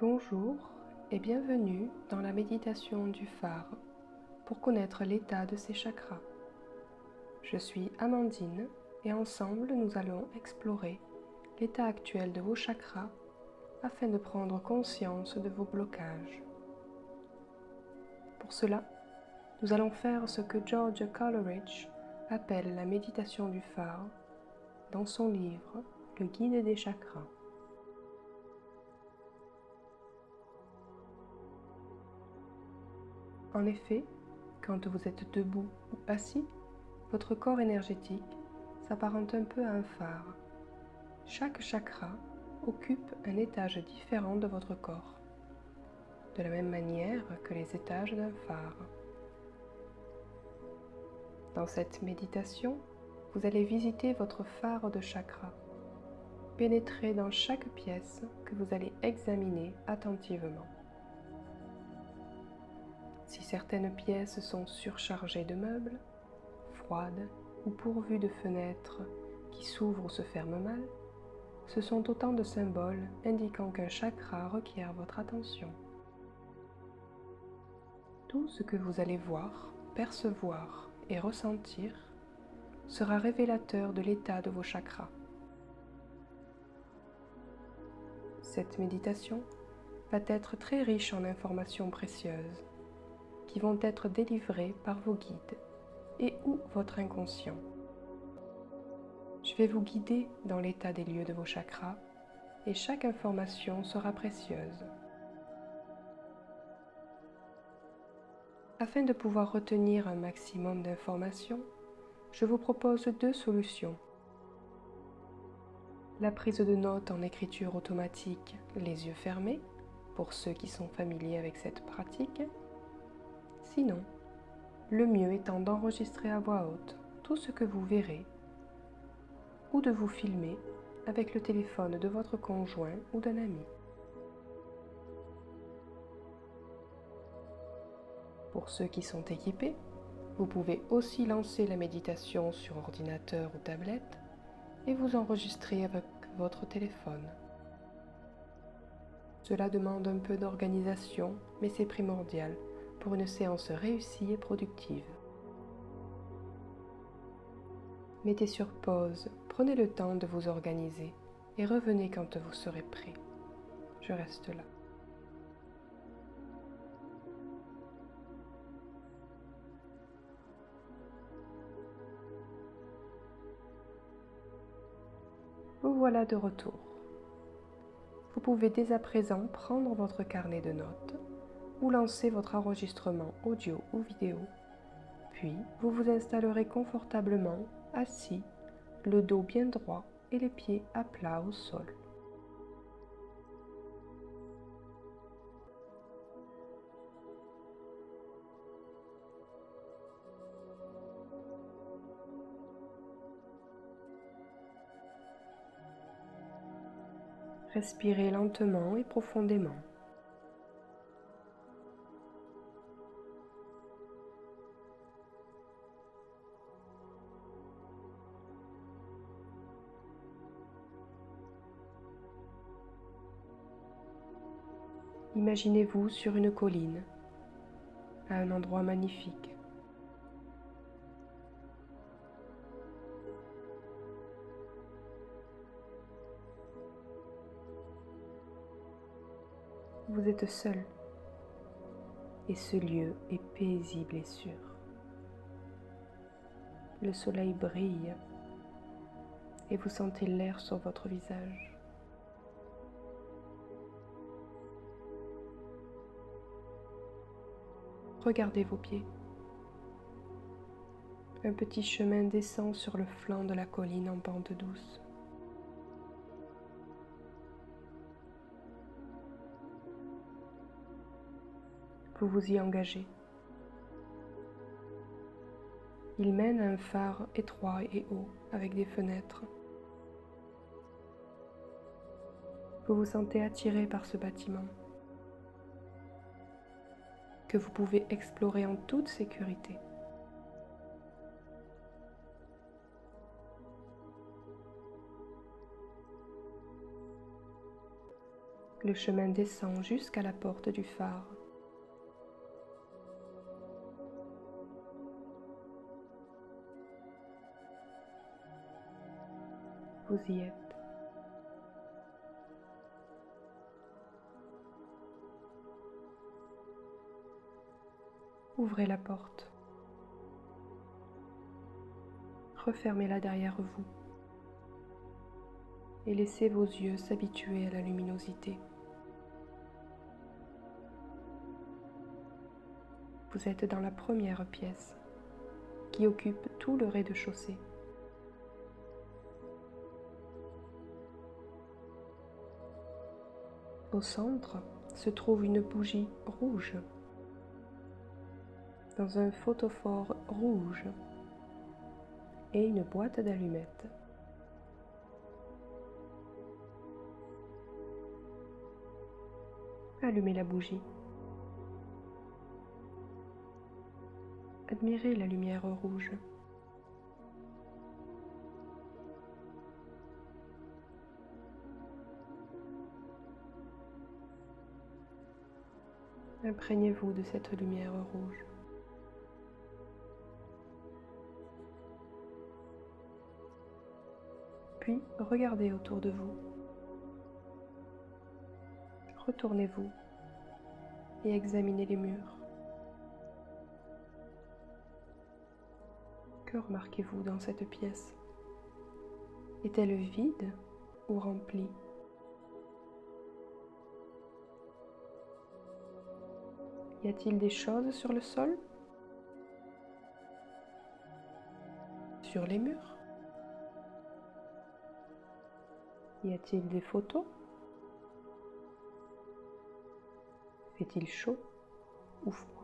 Bonjour et bienvenue dans la méditation du phare pour connaître l'état de ces chakras. Je suis Amandine et ensemble nous allons explorer l'état actuel de vos chakras afin de prendre conscience de vos blocages. Pour cela, nous allons faire ce que George Coleridge appelle la méditation du phare dans son livre Le Guide des chakras. En effet, quand vous êtes debout ou assis, votre corps énergétique s'apparente un peu à un phare. Chaque chakra occupe un étage différent de votre corps, de la même manière que les étages d'un phare. Dans cette méditation, vous allez visiter votre phare de chakra, pénétrer dans chaque pièce que vous allez examiner attentivement. Si certaines pièces sont surchargées de meubles, froides ou pourvues de fenêtres qui s'ouvrent ou se ferment mal, ce sont autant de symboles indiquant qu'un chakra requiert votre attention. Tout ce que vous allez voir, percevoir et ressentir sera révélateur de l'état de vos chakras. Cette méditation va être très riche en informations précieuses qui vont être délivrées par vos guides et ou votre inconscient. Je vais vous guider dans l'état des lieux de vos chakras et chaque information sera précieuse. Afin de pouvoir retenir un maximum d'informations, je vous propose deux solutions. La prise de notes en écriture automatique, les yeux fermés, pour ceux qui sont familiers avec cette pratique. Sinon, le mieux étant d'enregistrer à voix haute tout ce que vous verrez ou de vous filmer avec le téléphone de votre conjoint ou d'un ami. Pour ceux qui sont équipés, vous pouvez aussi lancer la méditation sur ordinateur ou tablette et vous enregistrer avec votre téléphone. Cela demande un peu d'organisation, mais c'est primordial pour une séance réussie et productive. Mettez sur pause, prenez le temps de vous organiser et revenez quand vous serez prêt. Je reste là. Vous voilà de retour. Vous pouvez dès à présent prendre votre carnet de notes ou lancer votre enregistrement audio ou vidéo. Puis, vous vous installerez confortablement, assis, le dos bien droit et les pieds à plat au sol. Respirez lentement et profondément. Imaginez-vous sur une colline, à un endroit magnifique. Vous êtes seul et ce lieu est paisible et sûr. Le soleil brille et vous sentez l'air sur votre visage. Regardez vos pieds. Un petit chemin descend sur le flanc de la colline en pente douce. Vous vous y engagez. Il mène à un phare étroit et haut avec des fenêtres. Vous vous sentez attiré par ce bâtiment que vous pouvez explorer en toute sécurité. Le chemin descend jusqu'à la porte du phare. Vous y êtes. Ouvrez la porte. Refermez-la derrière vous et laissez vos yeux s'habituer à la luminosité. Vous êtes dans la première pièce qui occupe tout le rez-de-chaussée. Au centre se trouve une bougie rouge dans un photophore rouge et une boîte d'allumettes. Allumez la bougie. Admirez la lumière rouge. Imprégnez-vous de cette lumière rouge. Puis regardez autour de vous. Retournez-vous et examinez les murs. Que remarquez-vous dans cette pièce? Est-elle vide ou remplie? Y a-t-il des choses sur le sol? Sur les murs? Y a-t-il des photos? Fait-il chaud ou froid?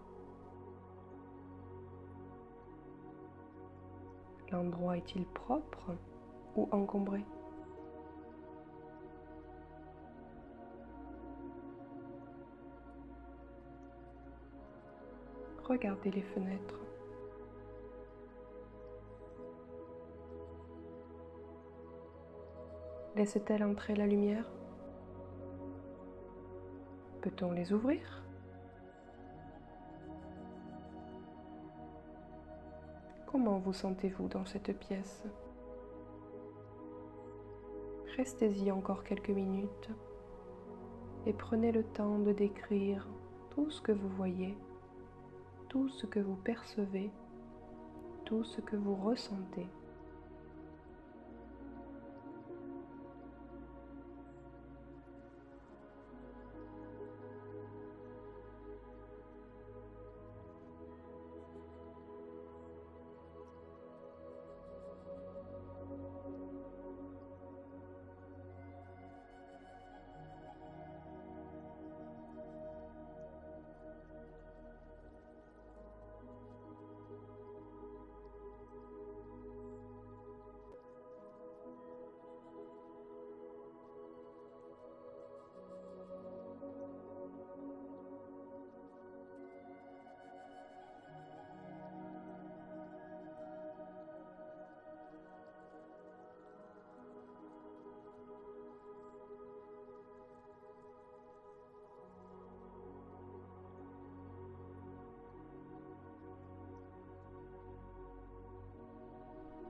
L'endroit est-il propre ou encombré? Regardez les fenêtres. Laisse-t-elle entrer la lumière? Peut-on les ouvrir? Comment vous sentez-vous dans cette pièce? Restez-y encore quelques minutes et prenez le temps de décrire tout ce que vous voyez, tout ce que vous percevez, tout ce que vous ressentez.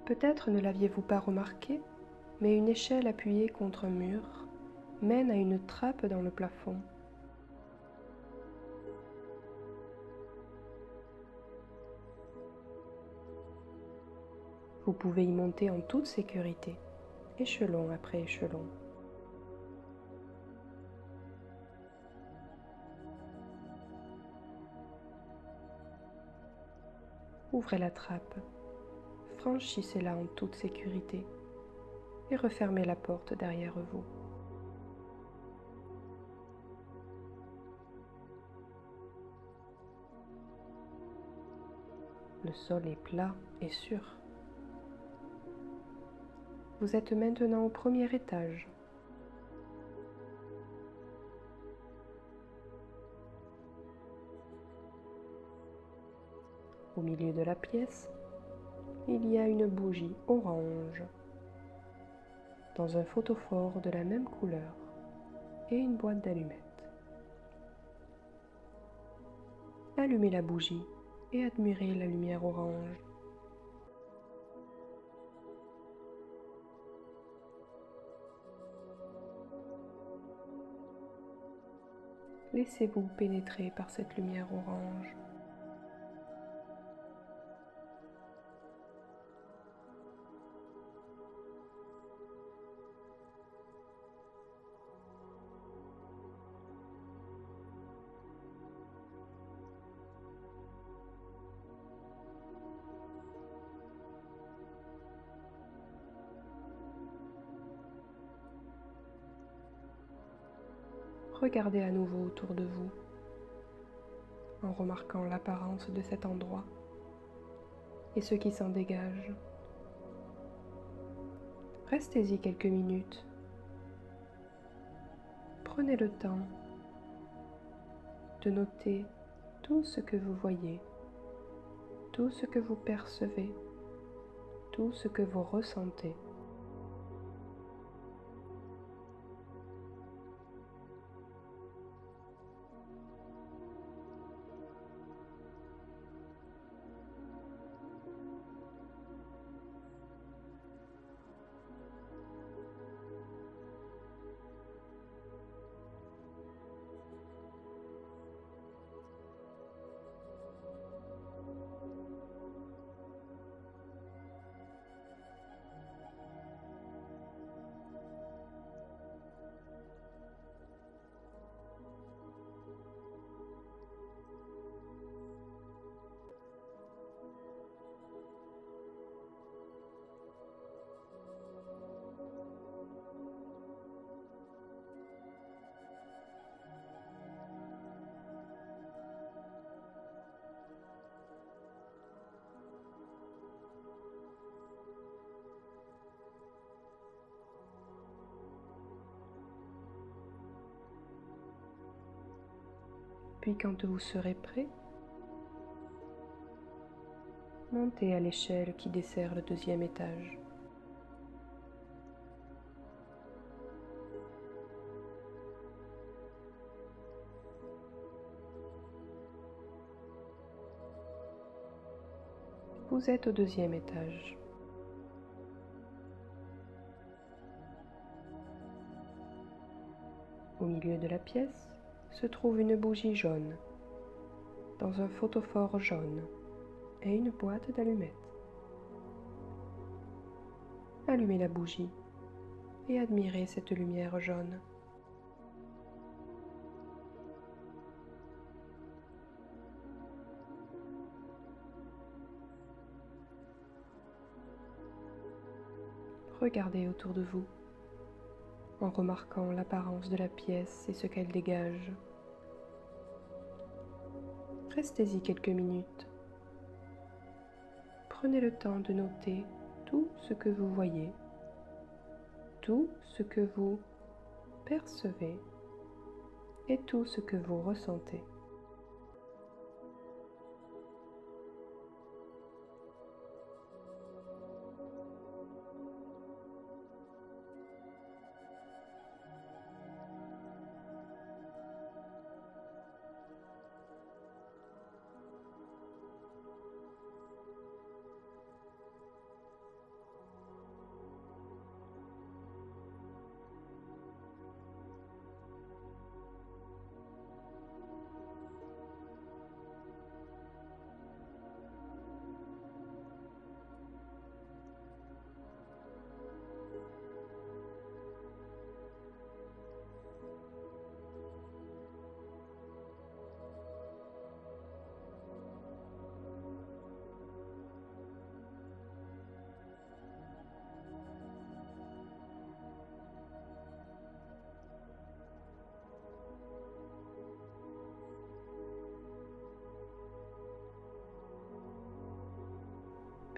Peut-être ne l'aviez-vous pas remarqué, mais une échelle appuyée contre un mur mène à une trappe dans le plafond. Vous pouvez y monter en toute sécurité, échelon après échelon. Ouvrez la trappe, franchissez-la en toute sécurité et refermez la porte derrière vous. Le sol est plat et sûr. Vous êtes maintenant au premier étage. Au milieu de la pièce, il y a une bougie orange dans un photophore de la même couleur. et une boîte d'allumettes. Allumez la bougie et admirez la lumière orange. Laissez-vous pénétrer par cette lumière orange. Regardez à nouveau autour de vous, en remarquant l'apparence de cet endroit et ce qui s'en dégage. Restez-y quelques minutes. Prenez le temps de noter tout ce que vous voyez, tout ce que vous percevez, tout ce que vous ressentez. Puis quand vous serez prêt, montez à l'échelle qui dessert le deuxième étage. Vous êtes au deuxième étage. Au milieu de la pièce se trouve une bougie jaune, dans un photophore jaune et une boîte d'allumettes. Allumez la bougie et admirez cette lumière jaune. Regardez autour de vous, en remarquant l'apparence de la pièce et ce qu'elle dégage. Restez-y quelques minutes. Prenez le temps de noter tout ce que vous voyez, tout ce que vous percevez et tout ce que vous ressentez.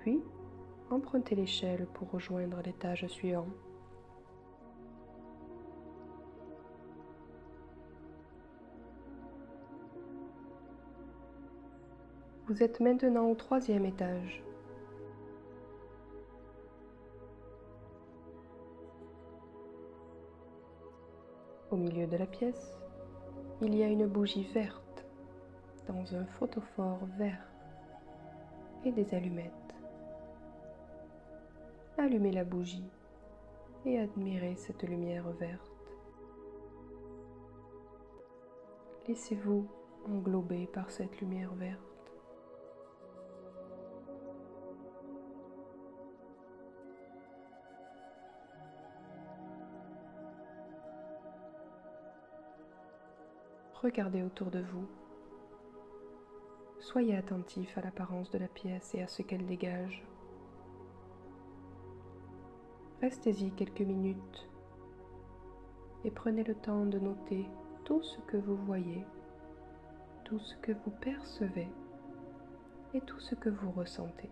Puis, empruntez l'échelle pour rejoindre l'étage suivant. Vous êtes maintenant au troisième étage. Au Au milieu de la pièce, il y a une bougie verte dans un photophore vert et des allumettes. Allumez la bougie et admirez cette lumière verte. Laissez-vous englober par cette lumière verte. Regardez autour de vous. Soyez attentif à l'apparence de la pièce et à ce qu'elle dégage. Restez-y quelques minutes et prenez le temps de noter tout ce que vous voyez, tout ce que vous percevez et tout ce que vous ressentez.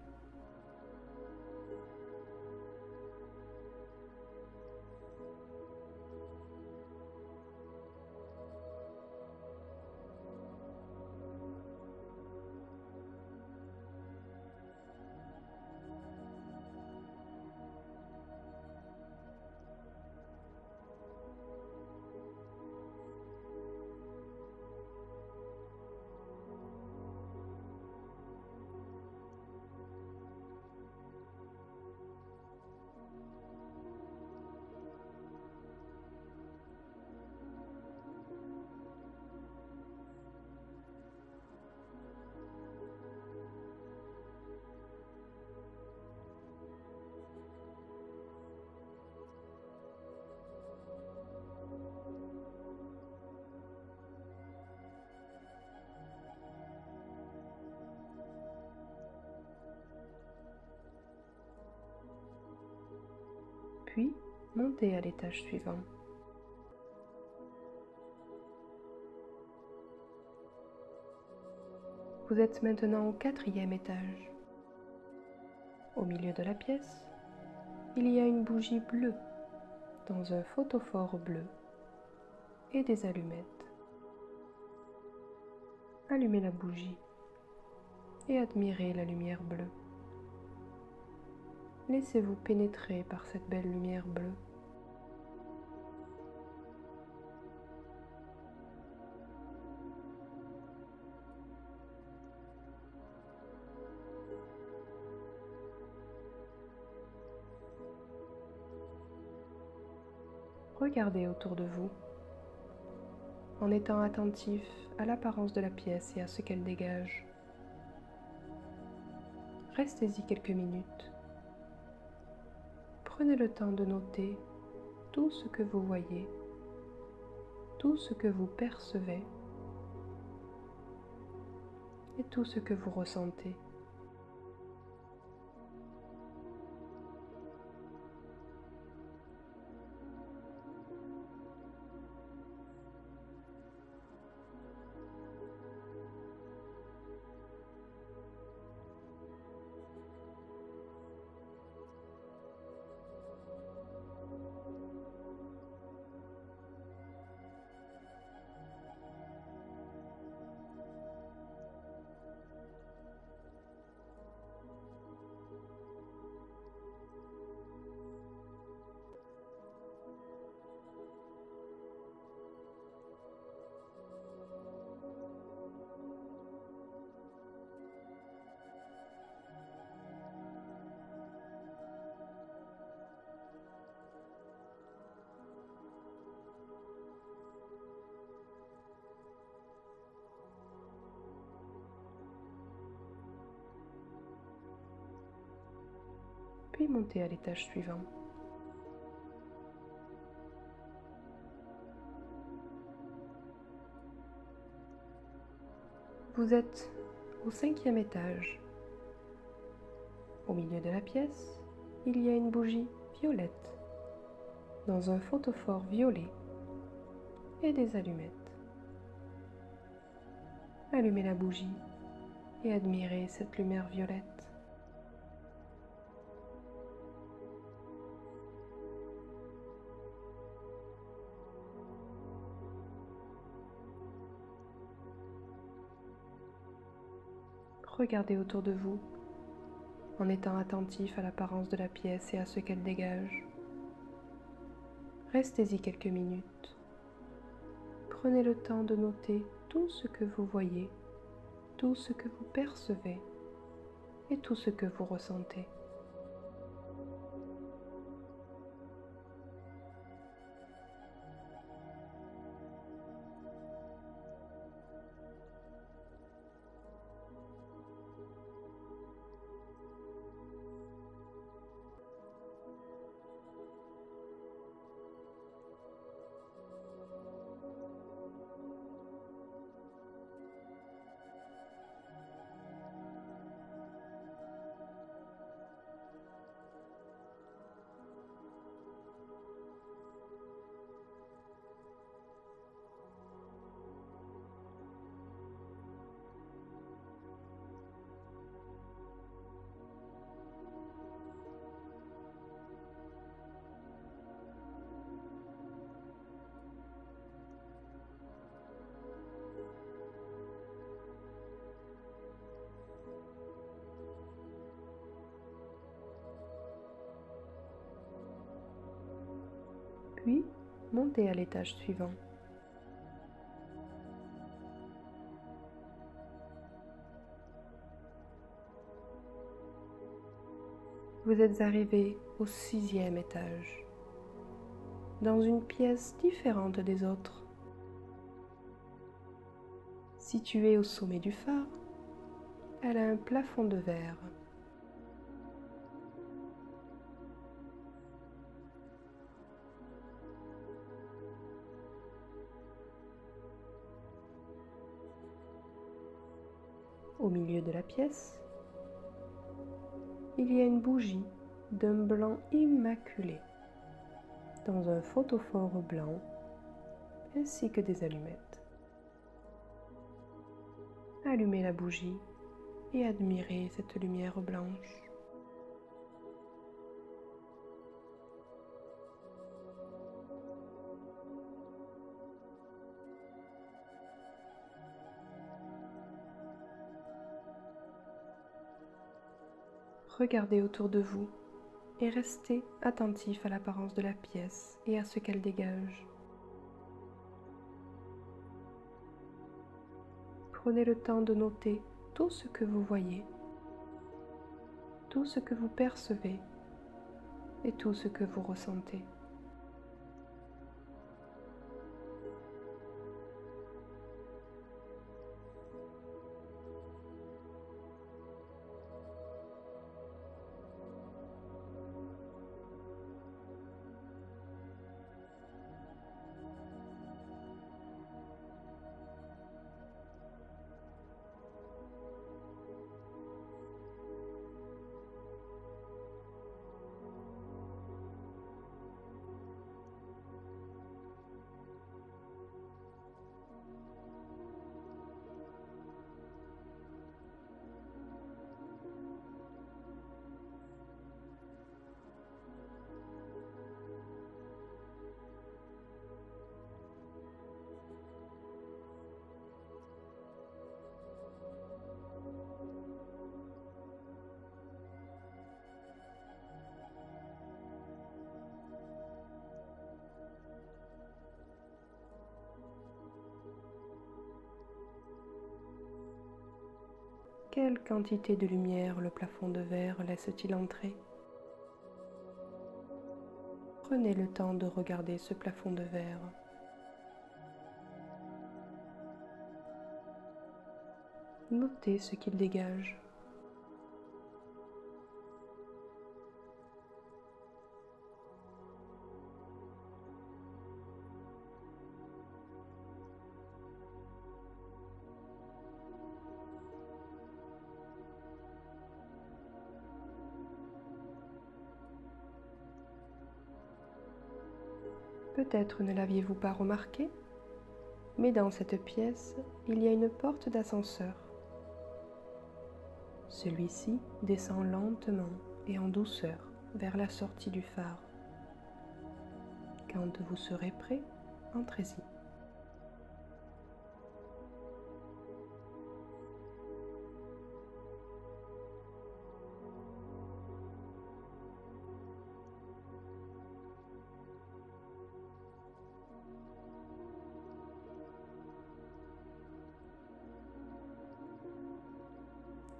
Puis, montez à l'étage suivant. Vous êtes maintenant au 4e étage. Au milieu de la pièce, il y a une bougie bleue dans un photophore bleu et des allumettes. Allumez la bougie et admirez la lumière bleue. Laissez-vous pénétrer par cette belle lumière bleue. Regardez autour de vous en étant attentif à l'apparence de la pièce et à ce qu'elle dégage. Restez-y quelques minutes. Prenez le temps de noter tout ce que vous voyez, tout ce que vous percevez et tout ce que vous ressentez. Puis montez à l'étage suivant. Vous êtes au 5e étage. Au milieu de la pièce, il y a une bougie violette dans un photophore violet et des allumettes. Allumez la bougie et admirez cette lumière violette. Regardez autour de vous en étant attentif à l'apparence de la pièce et à ce qu'elle dégage. Restez-y quelques minutes. Prenez le temps de noter tout ce que vous voyez, tout ce que vous percevez et tout ce que vous ressentez. Puis, montez à l'étage suivant. Vous êtes arrivé au 6e étage, dans une pièce différente des autres. Située au sommet du phare, elle a un plafond de verre. Au milieu de la pièce, il y a une bougie d'un blanc immaculé, dans un photophore blanc, ainsi que des allumettes. Allumez la bougie et admirez cette lumière blanche. Regardez autour de vous et restez attentif à l'apparence de la pièce et à ce qu'elle dégage. Prenez le temps de noter tout ce que vous voyez, tout ce que vous percevez et tout ce que vous ressentez. Quelle quantité de lumière le plafond de verre laisse-t-il entrer? Prenez le temps de regarder ce plafond de verre. Notez ce qu'il dégage. Peut-être ne l'aviez-vous pas remarqué, mais dans cette pièce, il y a une porte d'ascenseur. Celui-ci descend lentement et en douceur vers la sortie du phare. Quand vous serez prêt, entrez-y.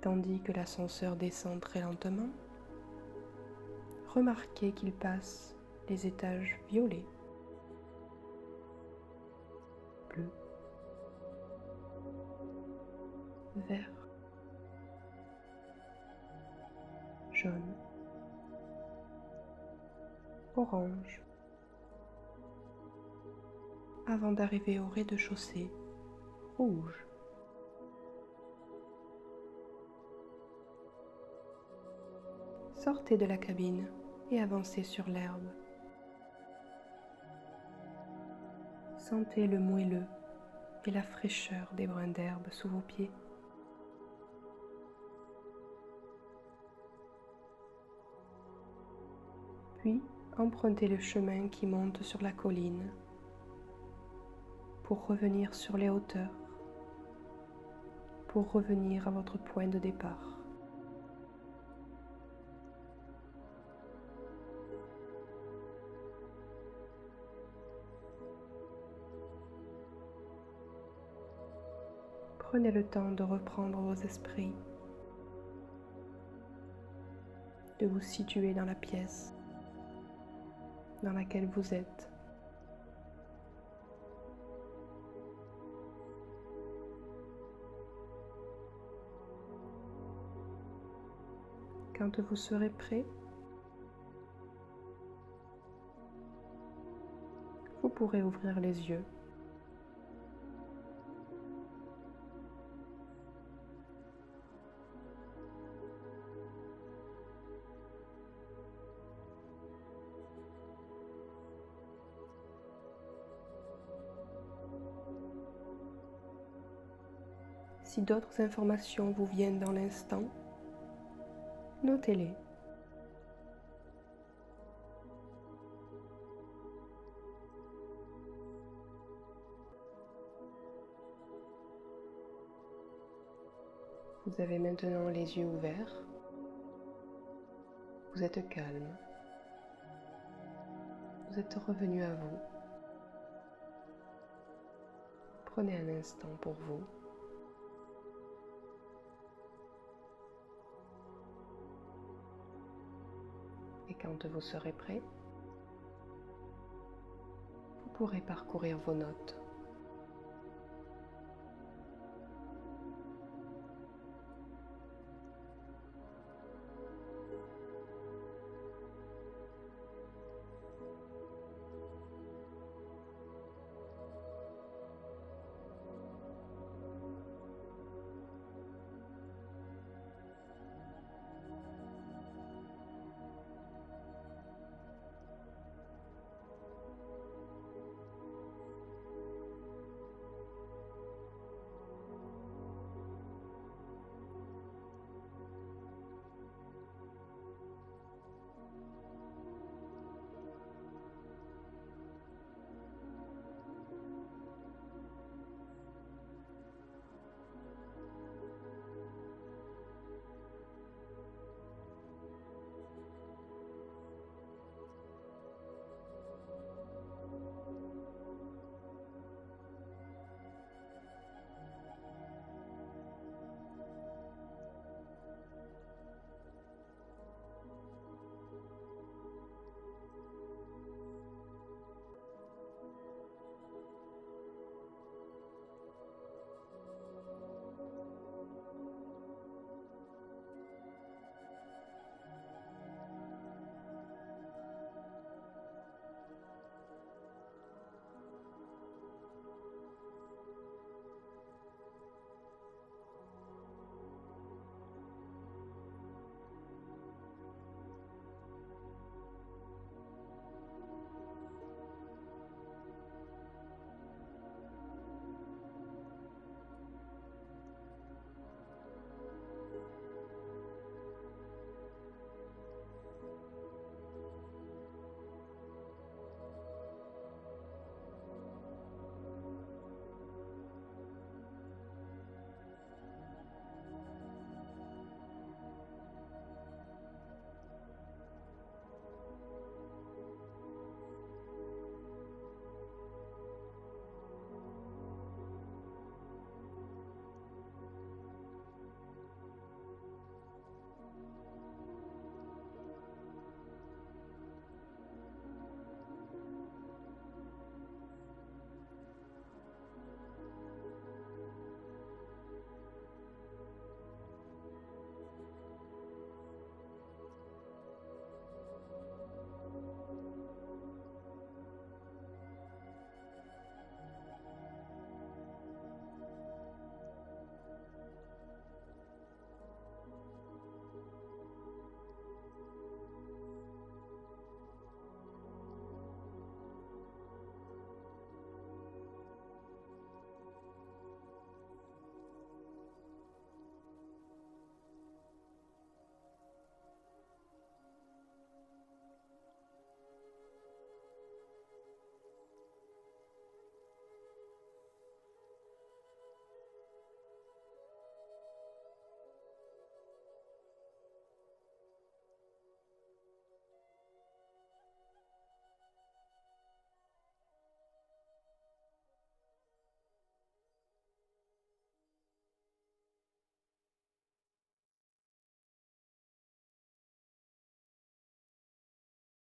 Tandis que l'ascenseur descend très lentement, remarquez qu'il passe les étages violets, bleus, verts, jaunes, orange, avant d'arriver au rez-de-chaussée rouge. Sortez de la cabine et avancez sur l'herbe. Sentez le moelleux et la fraîcheur des brins d'herbe sous vos pieds. Puis, empruntez le chemin qui monte sur la colline pour revenir sur les hauteurs, pour revenir à votre point de départ. Prenez le temps de reprendre vos esprits, de vous situer dans la pièce dans laquelle vous êtes. Quand vous serez prêt, vous pourrez ouvrir les yeux. Si d'autres informations vous viennent dans l'instant, notez-les. Vous avez maintenant les yeux ouverts. Vous êtes calme. Vous êtes revenu à vous. Prenez un instant pour vous. Et quand vous serez prêt, vous pourrez parcourir vos notes.